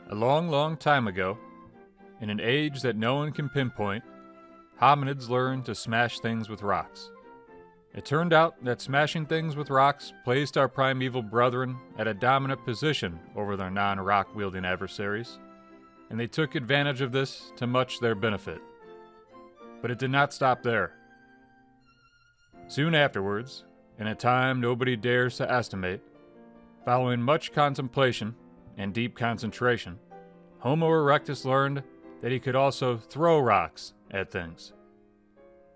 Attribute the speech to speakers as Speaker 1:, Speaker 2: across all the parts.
Speaker 1: A long, long time ago, in an age that no one can pinpoint, hominids learned to smash things with rocks. It turned out that smashing things with rocks placed our primeval brethren at a dominant position over their non-rock-wielding adversaries, and they took advantage of this to much their benefit. But it did not stop there. Soon afterwards, in a time nobody dares to estimate, following much contemplation and deep concentration, Homo erectus learned that he could also throw rocks at things.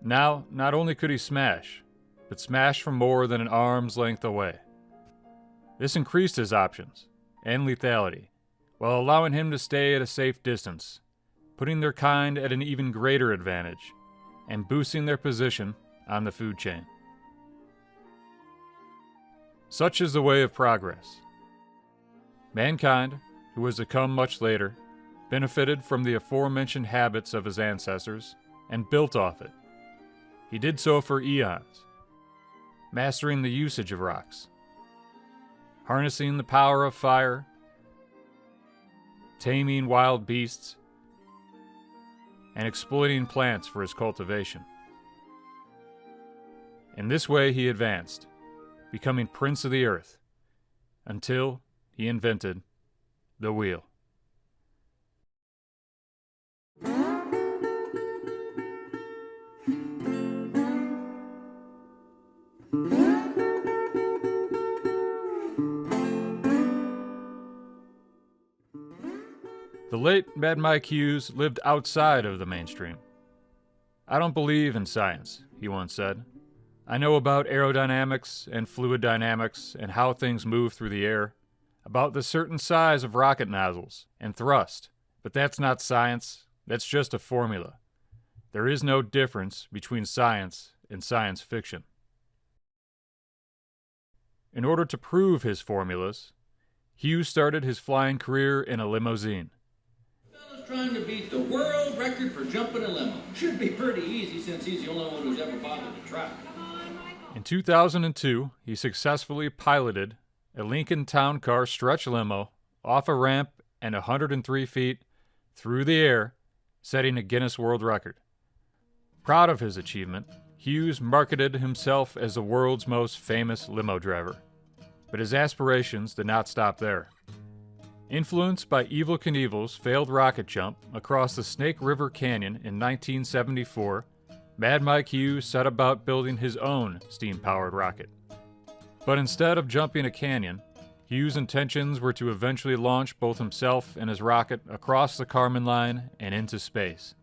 Speaker 1: Now, not only could he smash, but smash from more than an arm's length away. This increased his options and lethality, while allowing him to stay at a safe distance, putting their kind at an even greater advantage, and boosting their position on the food chain. Such is the way of progress. Mankind, who was to come much later, benefited from the aforementioned habits of his ancestors and built off it. He did so for eons, mastering the usage of rocks, harnessing the power of fire, taming wild beasts, and exploiting plants for his cultivation. In this way he advanced, becoming Prince of the Earth, until he invented the wheel. The late Mad Mike Hughes lived outside of the mainstream. "I don't believe in science," he once said. "I know about aerodynamics and fluid dynamics and how things move through the air, about the certain size of rocket nozzles and thrust, but that's not science, that's just a formula. There is no difference between science and science fiction." In order to prove his formulas, Hughes started his flying career in a limousine.
Speaker 2: Fella's trying to beat the world record for jumping a limo. Should be pretty easy since he's the only one who's ever bothered to try.
Speaker 1: In 2002, he successfully piloted a Lincoln Town Car stretch limo off a ramp and 103 feet through the air, setting a Guinness World Record. Proud of his achievement, Hughes marketed himself as the world's most famous limo driver. But his aspirations did not stop there. Influenced by Evel Knievel's failed rocket jump across the Snake River Canyon in 1974, Mad Mike Hughes set about building his own steam-powered rocket. But instead of jumping a canyon, Hughes' intentions were to eventually launch both himself and his rocket across the Kármán line and into space.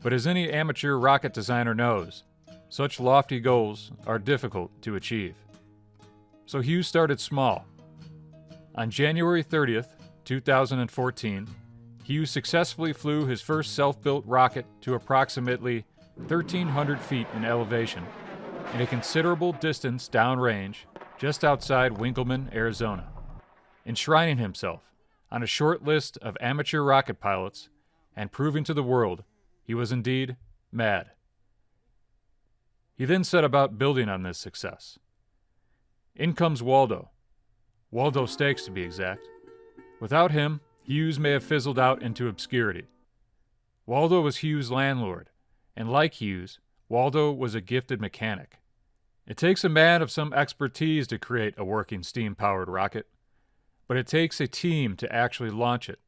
Speaker 1: But as any amateur rocket designer knows, such lofty goals are difficult to achieve. So Hughes started small. On January 30th, 2014, Hughes successfully flew his first self-built rocket to approximately 1,300 feet in elevation, and a considerable distance downrange, just outside Winkelman, Arizona, enshrining himself on a short list of amateur rocket pilots and proving to the world he was indeed mad. He then set about building on this success. In comes Waldo Stakes to be exact. Without him, Hughes may have fizzled out into obscurity. Waldo was Hughes' landlord, and like Hughes, Waldo was a gifted mechanic. It takes a man of some expertise to create a working steam-powered rocket, but it takes a team to actually launch it.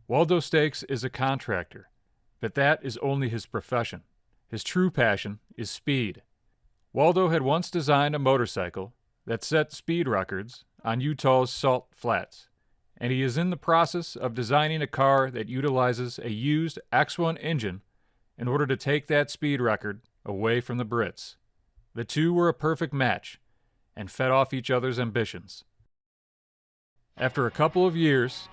Speaker 1: Waldo Stakes is a contractor, but that is only his profession. His true passion is speed. Waldo had once designed a motorcycle that set speed records on Utah's salt flats, and he is in the process of designing a car that utilizes a used X1 engine in order to take that speed record away from the Brits. The two were a perfect match and fed off each other's ambitions. After a couple of years,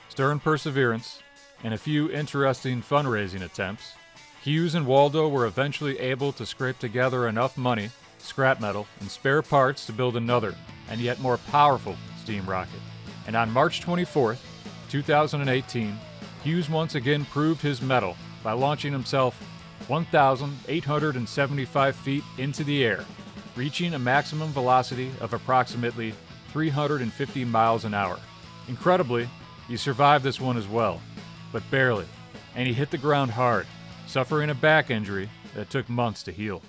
Speaker 1: stern perseverance, and a few interesting fundraising attempts, Hughes and Waldo were eventually able to scrape together enough money, scrap metal, and spare parts to build another, and yet more powerful, steam rocket. And on March 24th, 2018, Hughes once again proved his mettle by launching himself 1,875 feet into the air, reaching a maximum velocity of approximately 350 miles an hour. Incredibly, he survived this one as well, but barely, and he hit the ground hard, suffering a back injury that took months to heal.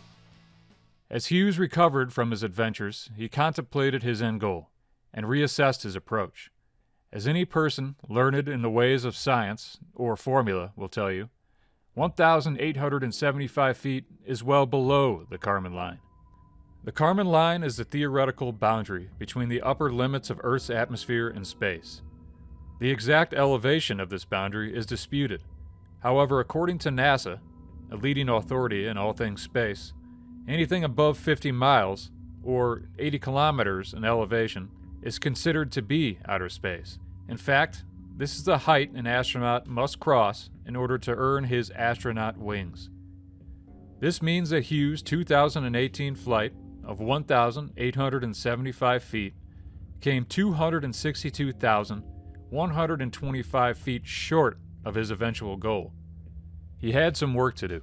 Speaker 1: As Hughes recovered from his adventures, he contemplated his end goal and reassessed his approach. As any person learned in the ways of science or formula will tell you, 1,875 feet is well below the Kármán line. The Kármán line is the theoretical boundary between the upper limits of Earth's atmosphere and space. The exact elevation of this boundary is disputed. However, according to NASA, a leading authority in all things space, anything above 50 miles, or 80 kilometers in elevation, is considered to be outer space. In fact, this is the height an astronaut must cross in order to earn his astronaut wings. This means that Hughes' 2018 flight of 1,875 feet came 262,125 feet short of his eventual goal. He had some work to do.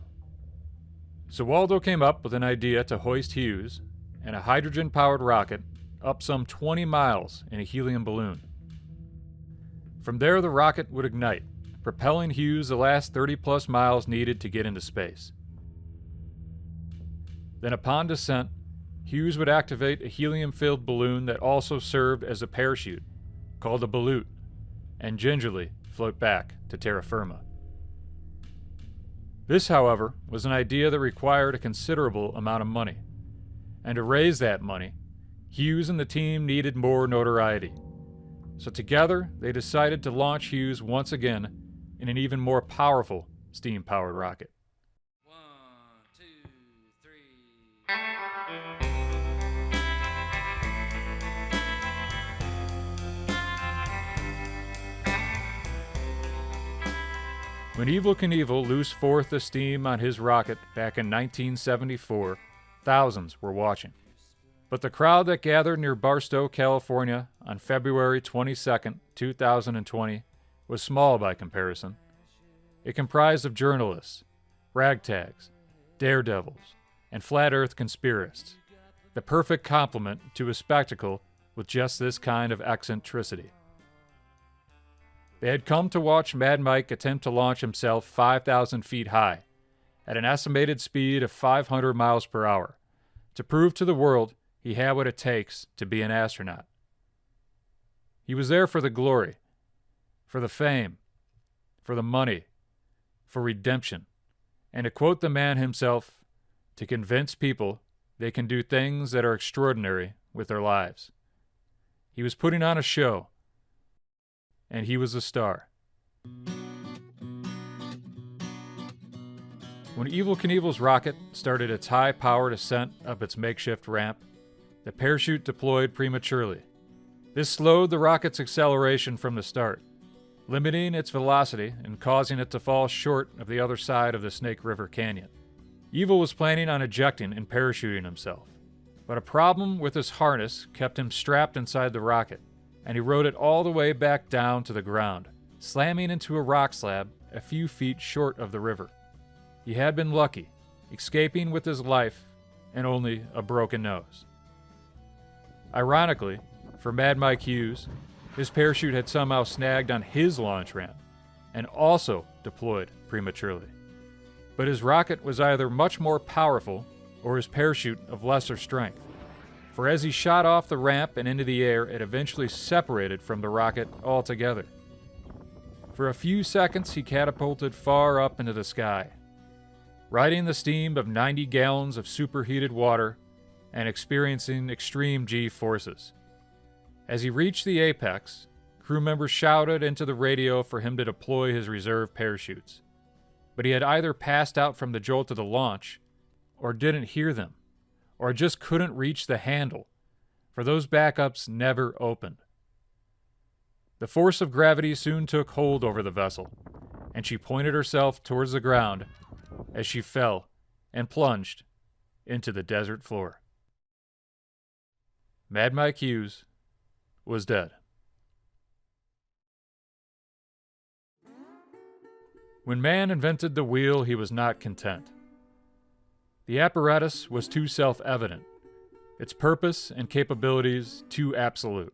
Speaker 1: So Waldo came up with an idea to hoist Hughes and a hydrogen-powered rocket up some 20 miles in a helium balloon. From there, the rocket would ignite, propelling Hughes the last 30-plus miles needed to get into space. Then upon descent, Hughes would activate a helium-filled balloon that also served as a parachute, called a ballute, and gingerly float back to terra firma. This, however, was an idea that required a considerable amount of money. And to raise that money, Hughes and the team needed more notoriety. So together, they decided to launch Hughes once again in an even more powerful steam-powered rocket.
Speaker 2: 1, 2, 3.
Speaker 1: When Evel Knievel loosed forth the steam on his rocket back in 1974, thousands were watching. But the crowd that gathered near Barstow, California on February 22, 2020 was small by comparison. It comprised of journalists, ragtags, daredevils, and flat earth conspiracists, the perfect complement to a spectacle with just this kind of eccentricity. They had come to watch Mad Mike attempt to launch himself 5,000 feet high, at an estimated speed of 500 miles per hour, to prove to the world he had what it takes to be an astronaut. He was there for the glory, for the fame, for the money, for redemption, and to quote the man himself, to convince people they can do things that are extraordinary with their lives. He was putting on a show, and he was a star. When Evel Knievel's rocket started its high-powered ascent up its makeshift ramp, the parachute deployed prematurely. This slowed the rocket's acceleration from the start, limiting its velocity and causing it to fall short of the other side of the Snake River Canyon. Evel was planning on ejecting and parachuting himself, but a problem with his harness kept him strapped inside the rocket, and he rode it all the way back down to the ground, slamming into a rock slab a few feet short of the river. He had been lucky, escaping with his life and only a broken nose. Ironically, for Mad Mike Hughes, his parachute had somehow snagged on his launch ramp and also deployed prematurely. But his rocket was either much more powerful or his parachute of lesser strength, for as he shot off the ramp and into the air, it eventually separated from the rocket altogether. For a few seconds, he catapulted far up into the sky, riding the steam of 90 gallons of superheated water and experiencing extreme G-forces. As he reached the apex, crew members shouted into the radio for him to deploy his reserve parachutes. But he had either passed out from the jolt of the launch, or didn't hear them, or just couldn't reach the handle, for those backups never opened. The force of gravity soon took hold over the vessel, and she pointed herself towards the ground as she fell and plunged into the desert floor. Mad Mike Hughes was dead. When man invented the wheel, he was not content. The apparatus was too self-evident, its purpose and capabilities too absolute.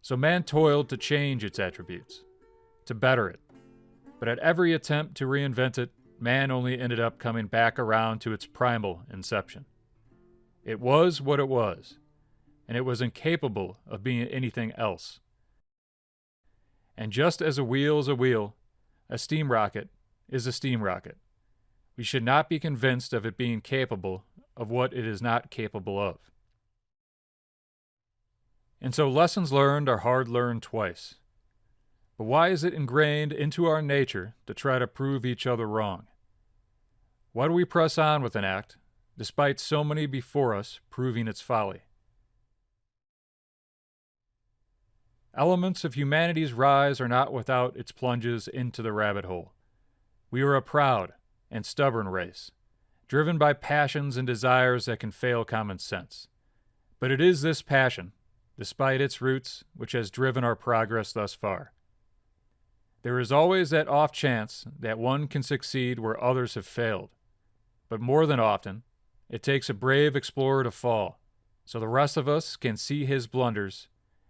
Speaker 1: So man toiled to change its attributes, to better it. But at every attempt to reinvent it, man only ended up coming back around to its primal inception. It was what it was, and it was incapable of being anything else. And just as a wheel is a wheel, a steam rocket is a steam rocket. We should not be convinced of it being capable of what it is not capable of. And so lessons learned are hard learned twice. But why is it ingrained into our nature to try to prove each other wrong? Why do we press on with an act, despite so many before us proving its folly? Elements of humanity's rise are not without its plunges into the rabbit hole. We are a proud and stubborn race, driven by passions and desires that can fail common sense. But it is this passion, despite its roots, which has driven our progress thus far. There is always that off chance that one can succeed where others have failed. But more than often, it takes a brave explorer to fall, so the rest of us can see his blunders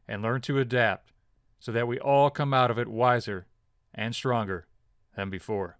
Speaker 1: and learn to adapt, so that we all come out of it wiser and stronger than before.